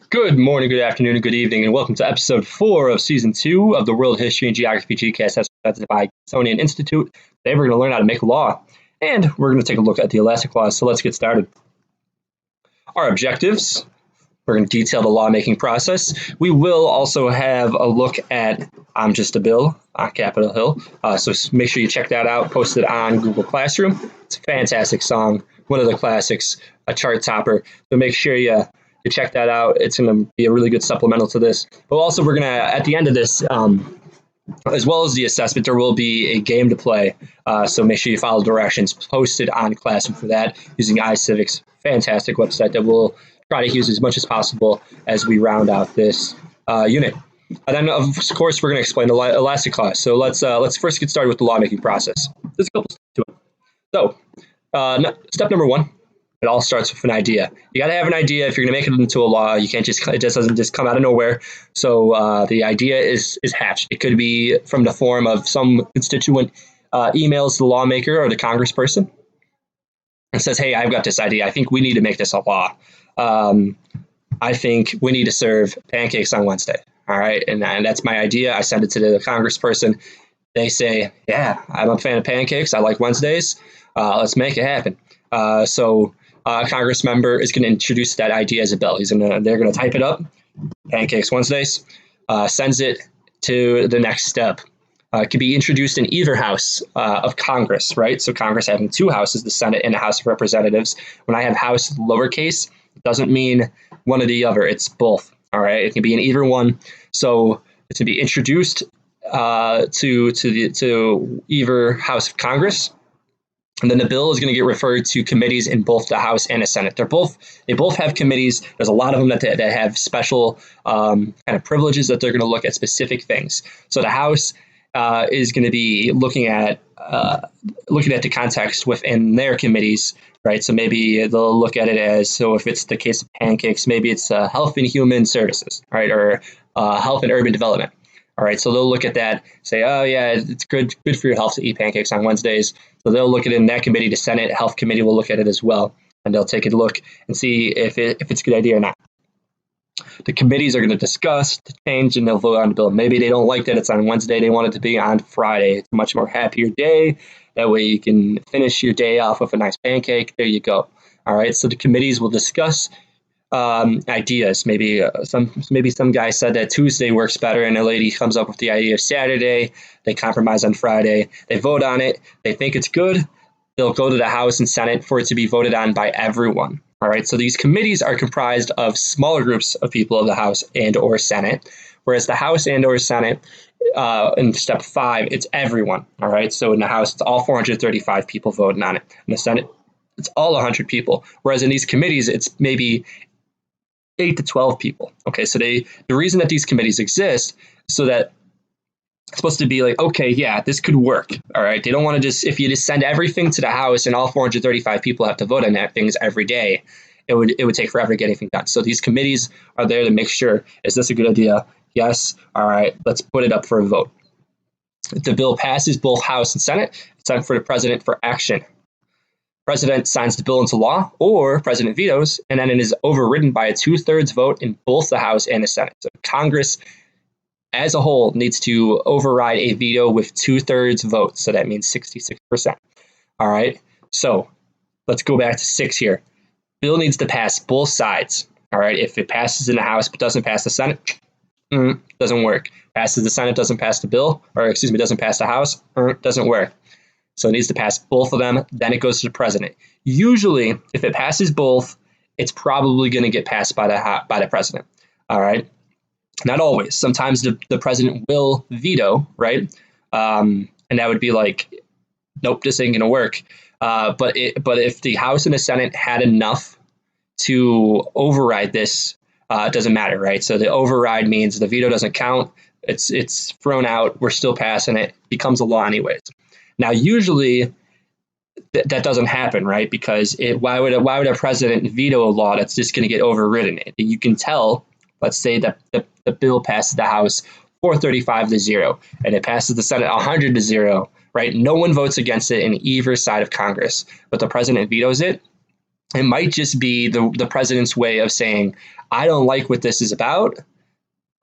Good morning, good afternoon, and good evening, and welcome to episode 4 of season 2 of the World History and Geography GCast as presented by Smithsonian Institute. Today we're going to learn how to make law, and we're going to take a look at the Alaska Clause, so let's get started. Our objectives: we're going to detail the lawmaking process. We will also have a look at I'm Just a Bill on Capitol Hill, so make sure you check that out, posted on Google Classroom. It's a fantastic song, one of the classics, a chart topper, so make sure you check that out. It's going to be a really good supplemental to this. But also, we're going to, at the end of this, as well as the assessment, there will be a game to play. So make sure you follow directions posted on Classroom for that using iCivic's fantastic website that we'll try to use as much as possible as we round out this unit. And then, of course, we're going to explain the Alaska Clause. So let's first get started with the lawmaking process. There's a couple steps to it. So step number 1. It all starts with an idea. You got to have an idea if you're going to make it into a law. You can't it just doesn't just come out of nowhere. So the idea is hatched. It could be from the form of some constituent emails the lawmaker or the congressperson and says, hey, I've got this idea. I think we need to make this a law. I think we need to serve pancakes on Wednesday. All right. And that's my idea. I send it to the congressperson. They say, yeah, I'm a fan of pancakes. I like Wednesdays. Let's make it happen. So a Congress member is going to introduce that idea as a bill. They're going to type it up, Pancakes Wednesdays, sends it to the next step. It can be introduced in either house of Congress, right? So Congress having two houses, the Senate and the House of Representatives. When I have house lowercase, it doesn't mean one or the other. It's both, all right? It can be in either one. So it's going to be introduced to either house of Congress. And then the bill is going to get referred to committees in both the House and the Senate. They both have committees. There's a lot of them that have special kind of privileges that they're going to look at specific things. So the House is going to be looking at the context within their committees, right? So maybe they'll look at it as, so if it's the case of pancakes, maybe it's Health and Human Services, right, or Health and Urban Development. All right, so they'll look at that, say, oh, yeah, it's good for your health to eat pancakes on Wednesdays. So they'll look at it in that committee. The Senate Health Committee will look at it as well, and they'll take a look and see if it's a good idea or not. The committees are going to discuss the change, and they'll vote on the bill. Maybe they don't like that it's on Wednesday. They want it to be on Friday. It's a much more happier day. That way you can finish your day off with a nice pancake. There you go. All right, so the committees will discuss ideas. Maybe some guy said that Tuesday works better, and a lady comes up with the idea of Saturday. They compromise on Friday. They vote on it. They think it's good. They'll go to the House and Senate for it to be voted on by everyone. All right. So these committees are comprised of smaller groups of people of the House and or Senate, whereas the House and or Senate in step 5, it's everyone. All right. So in the House, it's all 435 people voting on it. In the Senate, it's all 100 people. Whereas in these committees, it's maybe 8 to 12 people. Okay, so the reason that these committees exist is so that it's supposed to be like, okay, yeah, this could work. All right, they don't want to if you just send everything to the House and all 435 people have to vote on that things every day, it would take forever to get anything done. So these committees are there to make sure, is this a good idea? Yes. All right, let's put it up for a vote. If the bill passes both House and Senate, it's time for the president for action. President signs the bill into law, or president vetoes, and then it is overridden by a 2/3 vote in both the House and the Senate. So Congress as a whole needs to override a veto with 2/3 votes. So that means 66%. All right. So let's go back to 6 here. Bill needs to pass both sides. All right. If it passes in the House but doesn't pass the Senate, doesn't work. Passes the Senate, doesn't pass the bill, doesn't pass the House, doesn't work. So it needs to pass both of them. Then it goes to the president. Usually, if it passes both, it's probably going to get passed by the president. All right. Not always. Sometimes the president will veto, right? And that would be like, nope, this ain't going to work. But if the House and the Senate had enough to override this, it doesn't matter, right? So the override means the veto doesn't count. It's thrown out. We're still passing it. Becomes a law anyways. Now, usually that doesn't happen, right? Because why would a president veto a law that's just going to get overridden? You can tell, let's say that the bill passes the House 435-0, and it passes the Senate 100-0, right? No one votes against it in either side of Congress, but the president vetoes it. It might just be the president's way of saying, I don't like what this is about.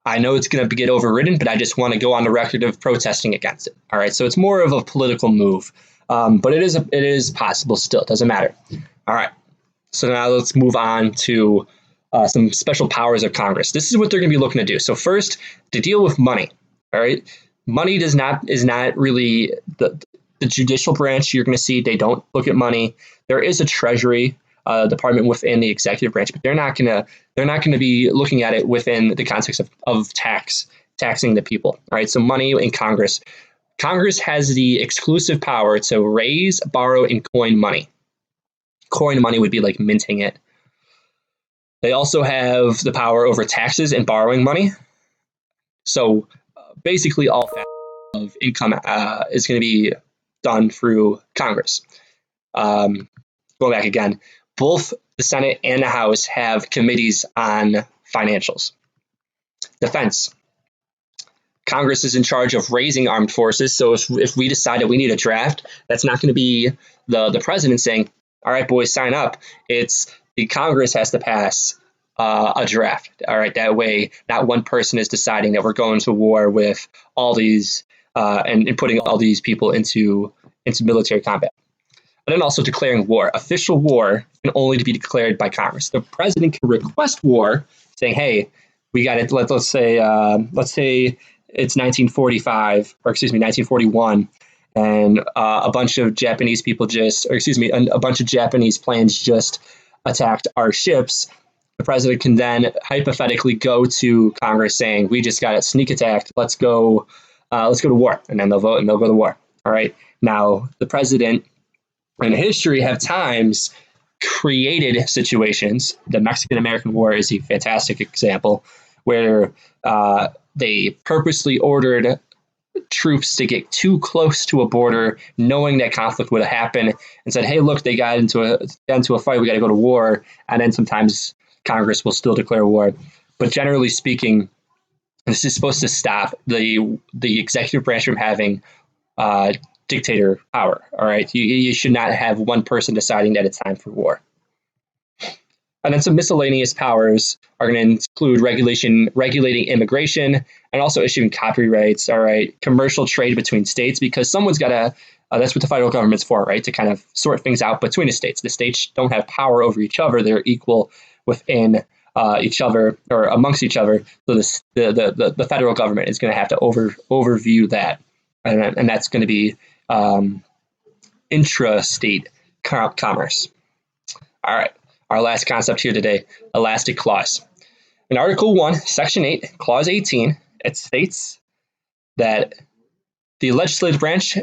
I know it's going to get overridden, but I just want to go on the record of protesting against it. All right. So it's more of a political move, but it is possible still. It doesn't matter. All right. So now let's move on to some special powers of Congress. This is what they're going to be looking to do. So first, to deal with money. All right. Money is not really the judicial branch. You're going to see they don't look at money. There is a treasury department within the executive branch, but they're not going to be looking at it within the context of taxing the people. All right. So money in Congress. Congress has the exclusive power to raise, borrow, and coin money. Coin money would be like minting it. They also have the power over taxes and borrowing money. So basically all of income is going to be done through Congress. Going back again, both the Senate and the House have committees on financials. Defense. Congress is in charge of raising armed forces. So if we decide that we need a draft, that's not going to be the president saying, all right, boys, sign up. It's the Congress has to pass a draft. All right, that way, not one person is deciding that we're going to war with all these and putting all these people into military combat. And then also declaring war. Official war can only be declared by Congress. The president can request war, saying, "Hey, we got it." Let's say it's 1941, and a bunch of Japanese people a bunch of Japanese planes just attacked our ships. The president can then hypothetically go to Congress saying, "We just got sneak attacked. Let's go to war," and then they'll vote and they'll go to war. All right. Now the president in history have times created situations. The Mexican-American War is a fantastic example where they purposely ordered troops to get too close to a border, knowing that conflict would happen, and said, "Hey, look, they got into a fight. We got to go to war." And then sometimes Congress will still declare war. But generally speaking, this is supposed to stop the executive branch from having dictator power. All right, you should not have one person deciding that it's time for war. And then some miscellaneous powers are going to include regulating immigration, and also issuing copyrights. All right, commercial trade between states, because someone's got to. That's what the federal government's for, right? To kind of sort things out between the states. The states don't have power over each other; they're equal within each other or amongst each other. So the federal government is going to have to overview that, and that's going to be intrastate commerce. All right. Our last concept here today, elastic clause. In Article 1, Section 8, Clause 18, it states that the legislative branch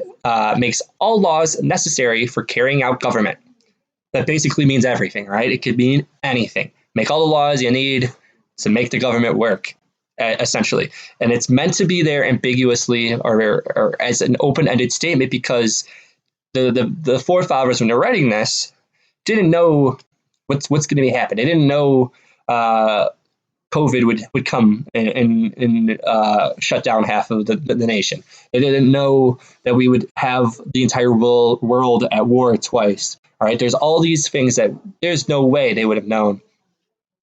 makes all laws necessary for carrying out government. That basically means everything, right? It could mean anything. Make all the laws you need to make the government work, essentially. And it's meant to be there ambiguously or as an open-ended statement, because the forefathers, when they're writing this, didn't know what's going to be happening. They didn't know COVID would come and shut down half of the nation. They didn't know that we would have the entire world at war twice. All right, there's all these things that there's no way they would have known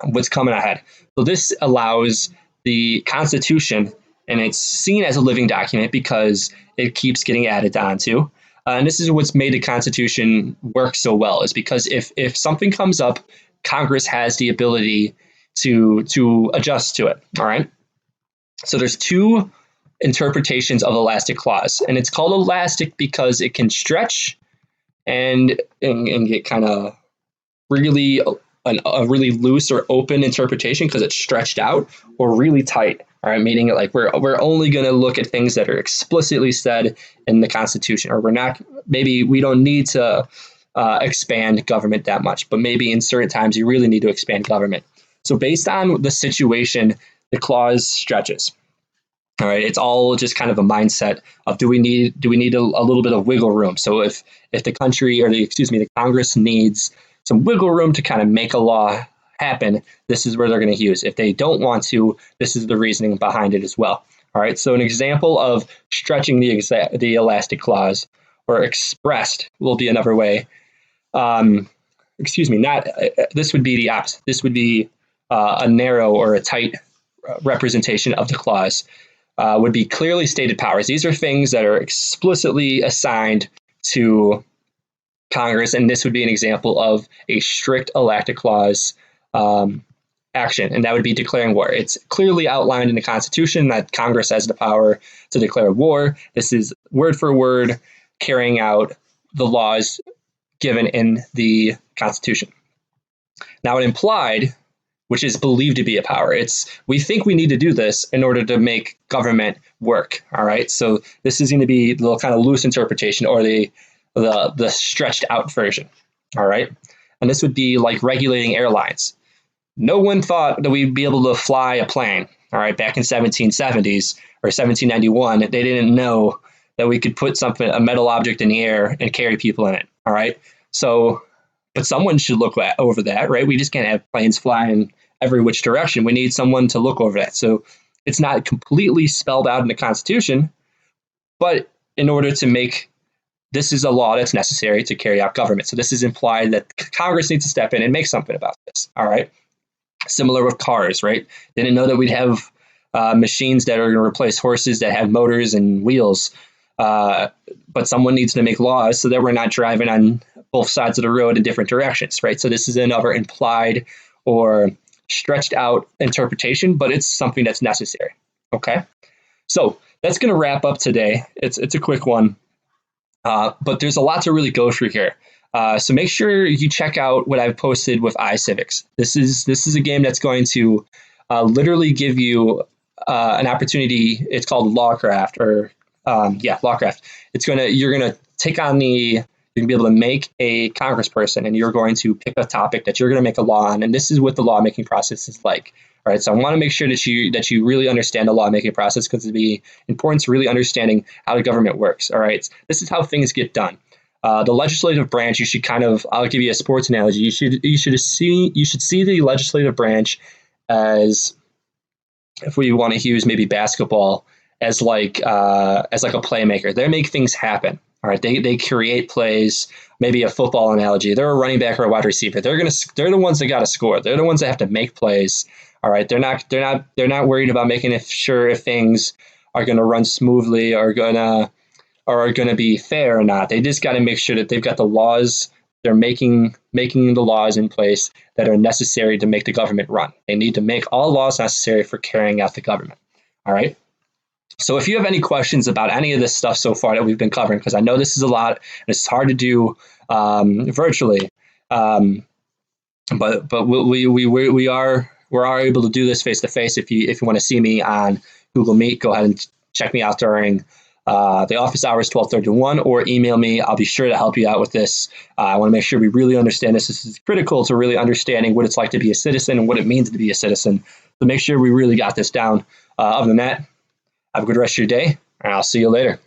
what's coming ahead. So this allows the Constitution, and it's seen as a living document because it keeps getting added onto. And this is what's made the Constitution work so well, is because if something comes up, Congress has the ability to adjust to it. All right. So there's two interpretations of elastic clause, and it's called elastic because it can stretch and get kind of really a really loose or open interpretation because it's stretched out, or really tight. All right, meaning like we're only going to look at things that are explicitly said in the Constitution, or maybe we don't need to expand government that much, but maybe in certain times you really need to expand government. So based on the situation, the clause stretches. All right, it's all just kind of a mindset of do we need a little bit of wiggle room? So if the country, or the Congress needs some wiggle room to kind of make a law happen, this is where they're going to use. If they don't want to, this is the reasoning behind it as well. All right, so an example of stretching the elastic clause, or expressed will be another way, excuse me, not, this would be the opposite. This would be a narrow or a tight representation of the clause. Would be clearly stated powers. These are things that are explicitly assigned to Congress, and this would be an example of a strict elected clause action, and that would be declaring war. It's clearly outlined in the Constitution that Congress has the power to declare war. This is word for word carrying out the laws given in the Constitution. Now, it implied, which is believed to be a power. We think we need to do this in order to make government work. All right. So this is going to be the kind of loose interpretation or the stretched out version. All right. And this would be like regulating airlines. No one thought that we'd be able to fly a plane. All right. Back in 1770s or 1791, they didn't know that we could put a metal object in the air and carry people in it. All right. So, but someone should look over that, right? We just can't have planes flying every which direction. We need someone to look over that. So it's not completely spelled out in the Constitution, but in order to make, this is a law that's necessary to carry out government. So this is implied that Congress needs to step in and make something about this. All right. Similar with cars, right? They didn't know that we'd have machines that are going to replace horses that have motors and wheels. But someone needs to make laws so that we're not driving on both sides of the road in different directions, right? So this is another implied or stretched out interpretation, but it's something that's necessary. Okay. So that's going to wrap up today. It's a quick one, but there's a lot to really go through here. So make sure you check out what I've posted with iCivics. This is a game that's going to literally give you an opportunity. It's called Lawcraft Lawcraft. You're gonna take on you're gonna be able to make a congressperson, and you're going to pick a topic that you're gonna make a law on. And this is what the lawmaking process is like. All right. So I want to make sure that you really understand the lawmaking process, because it'd be important to really understanding how the government works. All right. This is how things get done. The legislative branch, you should I'll give you a sports analogy. You should see the legislative branch as, if we want to use maybe basketball, as like a playmaker. They make things happen. All right. They create plays. Maybe a football analogy. They're a running back or a wide receiver. They're the ones that got to score. They're the ones that have to make plays. All right. They're not worried about making sure if things are going to run smoothly or are going to be fair or not. They just got to make sure that they've got the laws. They're making the laws in place that are necessary to make the government run. They need to make all laws necessary for carrying out the government. All right. So if you have any questions about any of this stuff so far that we've been covering, because I know this is a lot and it's hard to do virtually, but we are able to do this face to face. If you want to see me on Google Meet, go ahead and check me out during the office hours, 12:30 to 1, or email me. I'll be sure to help you out with this. I want to make sure we really understand this. This is critical to really understanding what it's like to be a citizen and what it means to be a citizen. So make sure we really got this down. Other than that, have a good rest of your day, and I'll see you later.